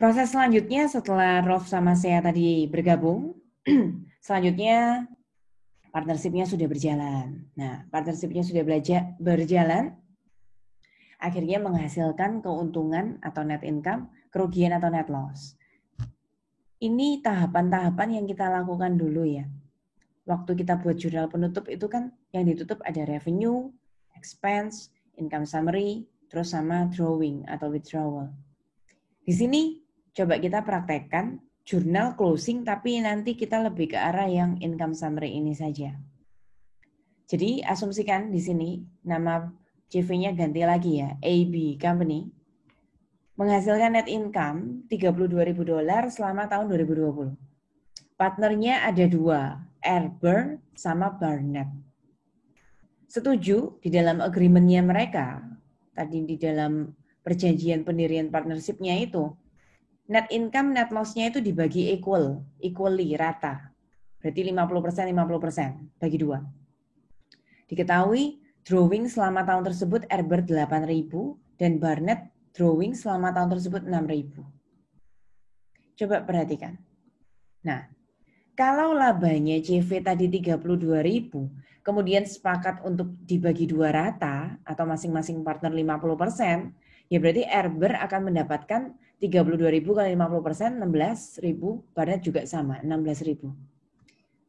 Proses selanjutnya setelah Rolf sama saya tadi bergabung, selanjutnya partnership-nya sudah berjalan. Nah, partnership-nya sudah berjalan, akhirnya menghasilkan keuntungan atau net income, kerugian atau net loss. Ini tahapan-tahapan yang kita lakukan dulu ya. Waktu kita buat jurnal penutup itu kan yang ditutup ada revenue, expense, income summary, terus sama drawing atau withdrawal. Di sini coba kita praktekkan jurnal closing tapi nanti kita lebih ke arah yang income summary ini saja. Jadi asumsikan di sini nama CV-nya ganti lagi ya, AB Company. Menghasilkan net income $32.000 selama tahun 2020. Partnernya ada dua, Erber sama Barnett. Setuju di dalam agreement-nya mereka, tadi di dalam perjanjian pendirian partnership-nya itu, net income, net loss-nya itu dibagi equally, rata. Berarti 50%, 50%, bagi dua. Diketahui, drawing selama tahun tersebut Erber 8.000 dan Barnett drawing selama tahun tersebut 6.000. Coba perhatikan. Nah, kalau labanya CV tadi 32.000, kemudian sepakat untuk dibagi dua rata atau masing-masing partner 50%, ya berarti Erber akan mendapatkan 32.000 kali 50%, 16.000, Barnett juga sama, 16.000.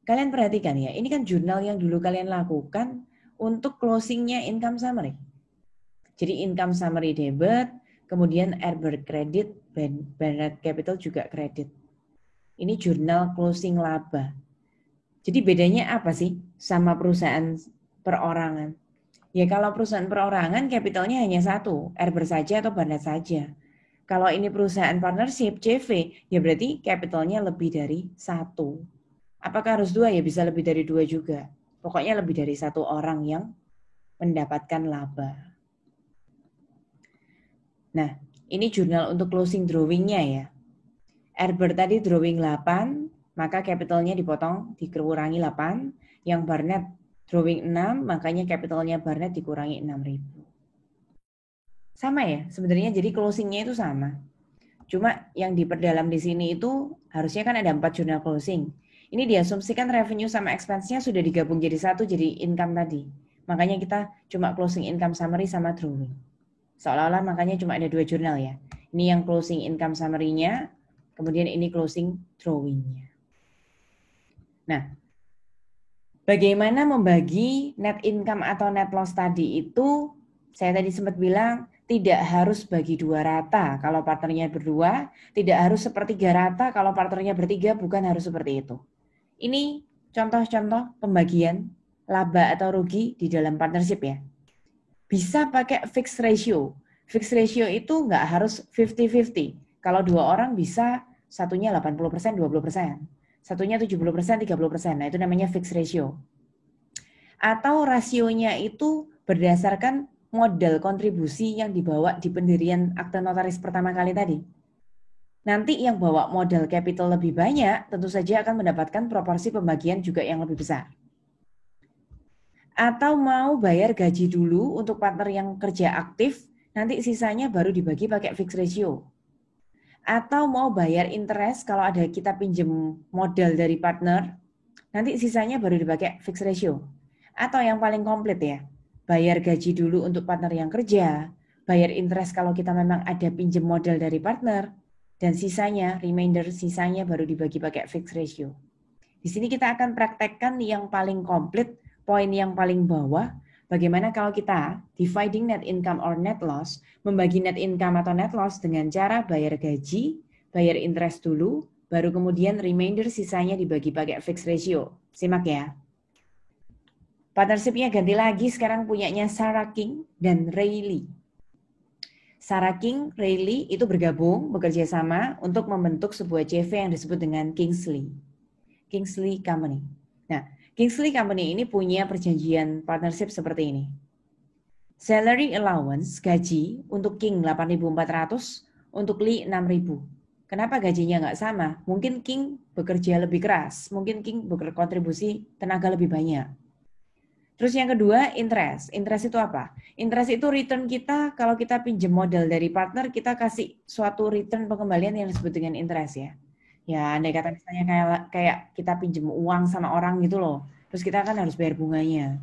Kalian perhatikan ya, ini kan jurnal yang dulu kalian lakukan untuk closingnya income summary. Jadi income summary debit, kemudian Erber kredit, Barnett Capital juga kredit. Ini jurnal closing laba. Jadi bedanya apa sih sama perusahaan perorangan? Ya kalau perusahaan perorangan capitalnya hanya satu, Erber saja atau Barnett saja. Kalau ini perusahaan partnership, CV, ya berarti capitalnya lebih dari satu. Apakah harus dua? Ya bisa lebih dari dua juga. Pokoknya lebih dari satu orang yang mendapatkan laba. Nah, ini jurnal untuk closing drawing-nya ya. Erber tadi drawing 8, maka capitalnya dipotong, dikurangi 8. Yang Barnett drawing 6, makanya capitalnya Barnett dikurangi 6.000. Sama ya, sebenarnya jadi closingnya itu sama. Cuma yang diperdalam di sini itu harusnya kan ada 4 jurnal closing. Ini diasumsikan revenue sama expense-nya sudah digabung jadi satu, jadi income tadi. Makanya kita cuma closing income summary sama drawing. Seolah-olah makanya cuma ada 2 jurnal ya. Ini yang closing income summary-nya, kemudian ini closing drawing-nya. Nah, bagaimana membagi net income atau net loss tadi itu, saya tadi sempat bilang, tidak harus bagi dua rata kalau partnernya berdua, tidak harus sepertiga rata kalau partnernya bertiga, bukan harus seperti itu. Ini contoh-contoh pembagian laba atau rugi di dalam partnership ya. Bisa pakai fixed ratio. Fixed ratio itu nggak harus 50-50. Kalau dua orang bisa satunya 80%, 20%. Satunya 70%, 30%. Nah itu namanya fixed ratio. Atau rasionya itu berdasarkan modal kontribusi yang dibawa di pendirian akte notaris pertama kali tadi. Nanti yang bawa modal capital lebih banyak tentu saja akan mendapatkan proporsi pembagian juga yang lebih besar. Atau mau bayar gaji dulu untuk partner yang kerja aktif, nanti sisanya baru dibagi pakai fixed ratio. Atau mau bayar interest kalau ada kita pinjem modal dari partner, nanti sisanya baru dipakai fixed ratio. Atau yang paling komplit ya, bayar gaji dulu untuk partner yang kerja, bayar interest kalau kita memang ada pinjem modal dari partner, dan sisanya, remainder sisanya baru dibagi pakai fixed ratio. Di sini kita akan praktekkan yang paling komplit, poin yang paling bawah, bagaimana kalau kita dividing net income or net loss, membagi net income atau net loss dengan cara bayar gaji, bayar interest dulu, baru kemudian remainder sisanya dibagi pakai fixed ratio. Simak ya. Partnership-nya ganti lagi, sekarang punyanya Sarah King dan Rayleigh. Sarah King, Rayleigh itu bergabung, bekerja sama untuk membentuk sebuah CV yang disebut dengan Kingsley Company. Nah, Kingsley Company ini punya perjanjian partnership seperti ini. Salary allowance, gaji untuk King 8.400, untuk Lee 6.000. Kenapa gajinya nggak sama? Mungkin King bekerja lebih keras, mungkin King berkontribusi tenaga lebih banyak. Terus yang kedua, interest. Interest itu apa? Interest itu return kita kalau kita pinjam modal dari partner, kita kasih suatu return pengembalian yang disebut dengan interest ya. Ya, andai kata misalnya kayak kita pinjam uang sama orang gitu loh. Terus kita kan harus bayar bunganya.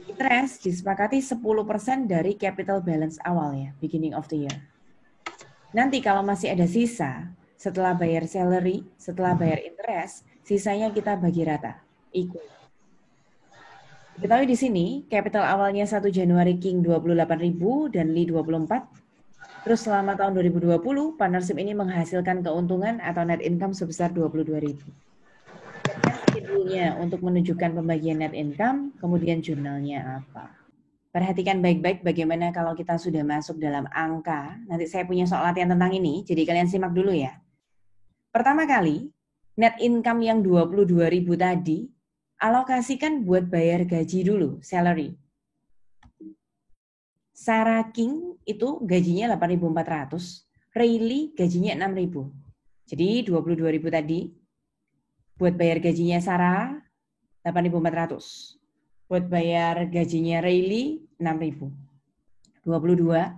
Interest disepakati 10% dari capital balance awal ya, beginning of the year. Nanti kalau masih ada sisa, setelah bayar salary, setelah bayar interest, sisanya kita bagi rata, equal. Diketahui di sini, capital awalnya 1 Januari King 28.000 dan Lee 24. Terus selama tahun 2020, partnership ini menghasilkan keuntungan atau net income sebesar 22.000. Schedule-nya untuk menunjukkan pembagian net income, kemudian jurnalnya apa. Perhatikan baik-baik bagaimana kalau kita sudah masuk dalam angka. Nanti saya punya soal latihan tentang ini, jadi kalian simak dulu ya. Pertama kali, net income yang 22.000 tadi, alokasikan buat bayar gaji dulu, salary. Sarah King itu gajinya 8.400, Rayleigh gajinya 6.000. Jadi 22.000 tadi buat bayar gajinya Sarah 8.400. Buat bayar gajinya Rayleigh 6.000. 22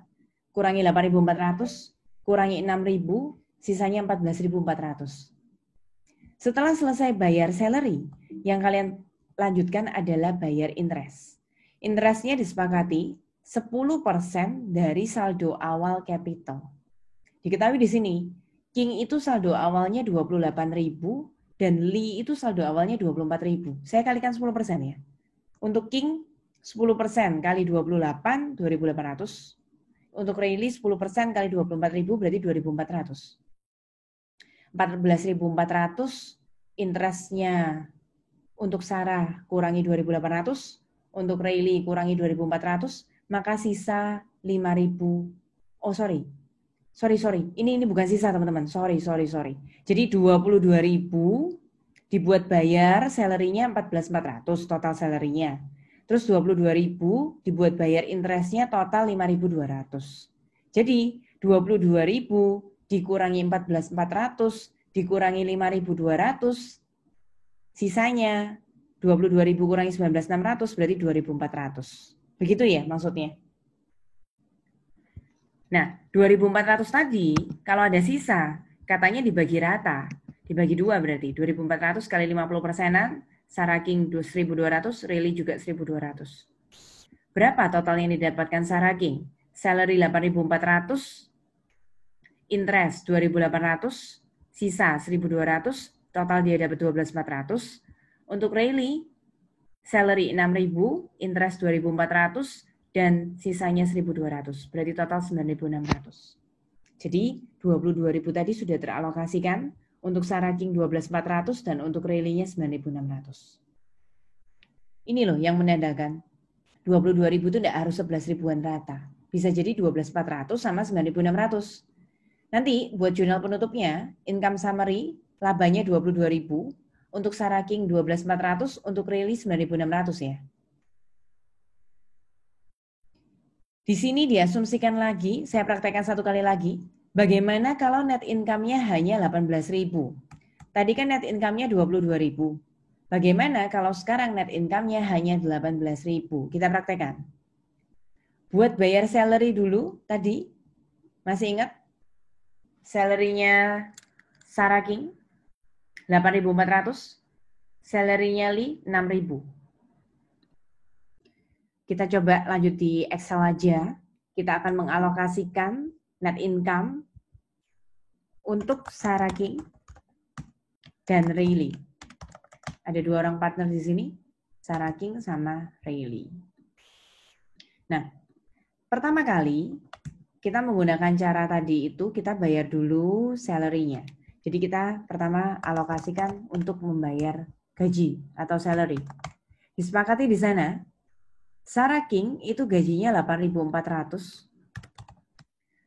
kurangi 8.400 kurangi 6.000, sisanya 14.400. Setelah selesai bayar salary, yang kalian lanjutkan adalah bayar interest. Interestnya disepakati 10% dari saldo awal capital. Diketahui di sini, King itu saldo awalnya 28.000 dan Lee itu saldo awalnya 24.000. Saya kalikan 10% ya. Untuk King 10% kali 28, 2.800. Untuk Rayleigh 10% kali 24.000 berarti 2.400. 14.400 interestnya untuk Sarah kurangi 2.800, untuk Rayleigh kurangi 2.400, maka sisa 5.000. Oh sorry. Ini bukan sisa teman-teman. Sorry. Jadi 22.000 dibuat bayar salary-nya 14.400 total salary-nya. Terus 22.000 dibuat bayar interestnya total 5.200. Jadi 22.000 dikurangi 14.400 dikurangi 5.200, sisanya 22.000 kurangi 19.600 berarti 2.400. Begitu ya maksudnya. Nah, 2.400 tadi kalau ada sisa, katanya dibagi rata. Dibagi 2 berarti 2.400 kali 50%-an, Sarah King 1.200, Rayleigh juga 1.200. Berapa total yang didapatkan Sarah King? Salary 8.400, interest 2.800, sisa 1.200, total dia dapat 12.400. Untuk Rayleigh, salary 6.000, interest 2.400, dan sisanya 1.200. Berarti total 9.600. Jadi 22.000 tadi sudah teralokasikan, untuk Sarah King 12.400 dan untuk Rayleigh-nya 9.600. Ini loh yang menandakan 22.000 itu tidak harus 11.000-an rata. Bisa jadi 12.400 sama 9.600. Nanti buat jurnal penutupnya, income summary, labanya 22.000, untuk Sarah King 12.400, untuk Rayleigh 9.600 ya. Di sini diasumsikan lagi, saya praktekkan satu kali lagi, bagaimana kalau net income-nya hanya 18.000. Tadi kan net income-nya 22.000. Bagaimana kalau sekarang net income-nya hanya 18.000? Kita praktekkan. Buat bayar salary dulu tadi, masih ingat? Salary-nya Sarah King 8.400, salary-nya Lee 6.000. Kita coba lanjut di Excel aja. Kita akan mengalokasikan net income untuk Sarah King dan Rayleigh. Ada 2 orang partner di sini, Sarah King sama Rayleigh. Nah, pertama kali kita menggunakan cara tadi itu, kita bayar dulu salary-nya. Jadi kita pertama alokasikan untuk membayar gaji atau salary. Disepakati di sana, Sarah King itu gajinya 8.400.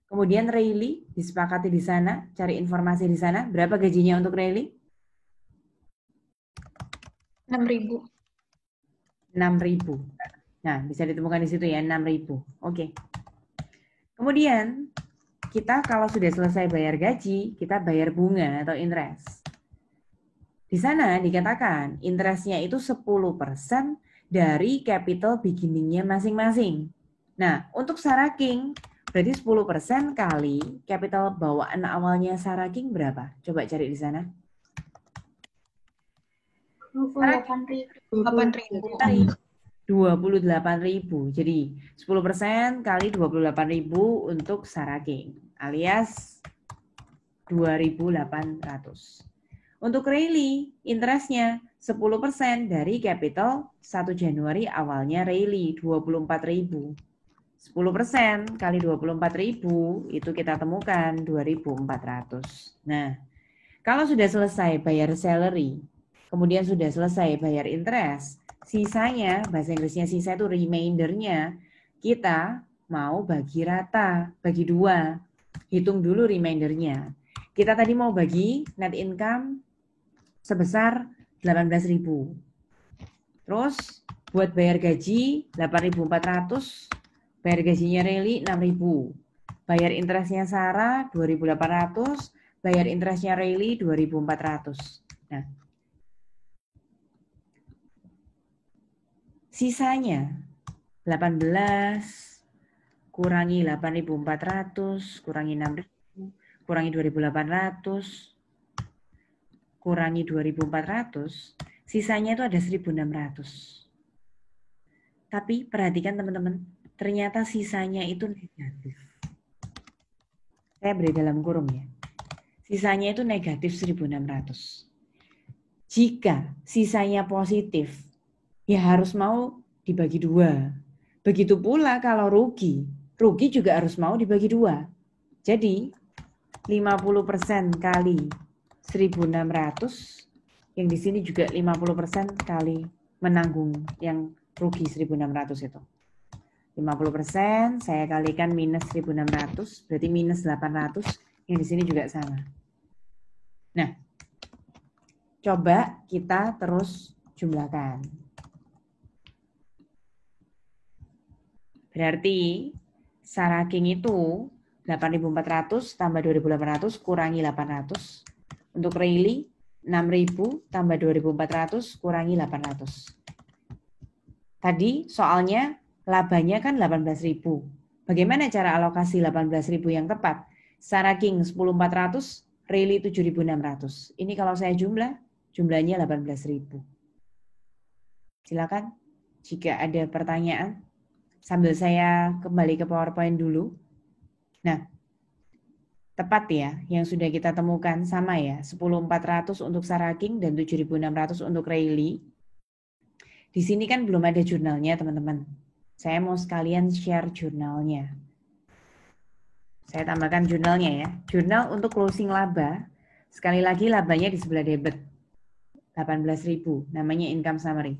Kemudian Rayleigh disepakati di sana, cari informasi di sana. Berapa gajinya untuk Rayleigh? 6.000. 6.000. Nah, bisa ditemukan di situ ya, 6.000. Oke. Kemudian, kita kalau sudah selesai bayar gaji, kita bayar bunga atau interest. Di sana dikatakan interestnya itu 10% dari capital beginning-nya masing-masing. Nah, untuk Saraking, berarti 10% kali capital bawaan awalnya Saraking berapa? Coba cari di sana. 28.000. 28.000. Jadi 10% kali 28.000 untuk Saraking alias 2.800. Untuk Rayleigh, interestnya 10% dari capital 1 Januari awalnya Rayleigh 24.000. 10% kali 24.000 itu kita temukan 2.400. Nah, kalau sudah selesai bayar salary, kemudian sudah selesai bayar interest, sisanya, bahasa Inggrisnya sisa itu remainder-nya, kita mau bagi rata, bagi 2. Hitung dulu remainder-nya. Kita tadi mau bagi net income sebesar 18.000. Terus buat bayar gaji 8.400, bayar gajinya Reli 6.000. Bayar interestnya Sarah 2.800, bayar interestnya Rayleigh 2.400. Nah, sisanya 18 kurangi 8.400 kurangi 6.000 kurangi 2.800 kurangi 2.400, sisanya itu ada 1.600. Tapi perhatikan teman-teman, ternyata sisanya itu negatif. Saya beri dalam kurung ya. Sisanya itu negatif 1.600. Jika sisanya positif, ya harus mau dibagi 2. Begitu pula kalau rugi juga harus mau dibagi 2. Jadi 50% kali 1.600, yang di sini juga 50% kali menanggung yang rugi 1.600 itu. 50% saya kalikan minus 1.600, berarti minus 800, yang di sini juga sama. Nah, coba kita terus jumlahkan. Berarti Saraking itu 8.400 tambah 2.800 kurangi 800. Untuk Rayleigh 6.000 tambah 2.400 kurangi 800. Tadi soalnya labanya kan 18.000. Bagaimana cara alokasi 18.000 yang tepat? Saraking 10.400, Rayleigh 7.600. Ini kalau saya jumlahnya 18.000. Silakan jika ada pertanyaan. Sambil saya kembali ke PowerPoint dulu. Nah, tepat ya yang sudah kita temukan sama ya, 10.400 untuk Saraking dan 7.600 untuk Rayleigh. Di sini kan belum ada jurnalnya teman-teman. Saya mau sekalian share jurnalnya. Saya tambahkan jurnalnya ya. Jurnal untuk closing laba. Sekali lagi labanya di sebelah debit. 18.000, namanya income summary.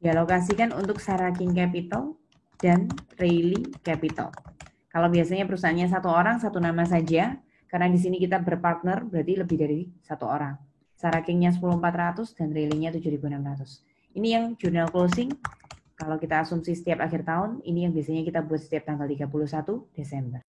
Dialokasikan untuk Saraking Capital dan Rayleigh Capital. Kalau biasanya perusahaannya satu orang, satu nama saja, karena di sini kita berpartner, berarti lebih dari satu orang. Sarakingnya 10.400 dan Rayleigh-nya 7.600. Ini yang jurnal closing. Kalau kita asumsi setiap akhir tahun, ini yang biasanya kita buat setiap tanggal 31 Desember.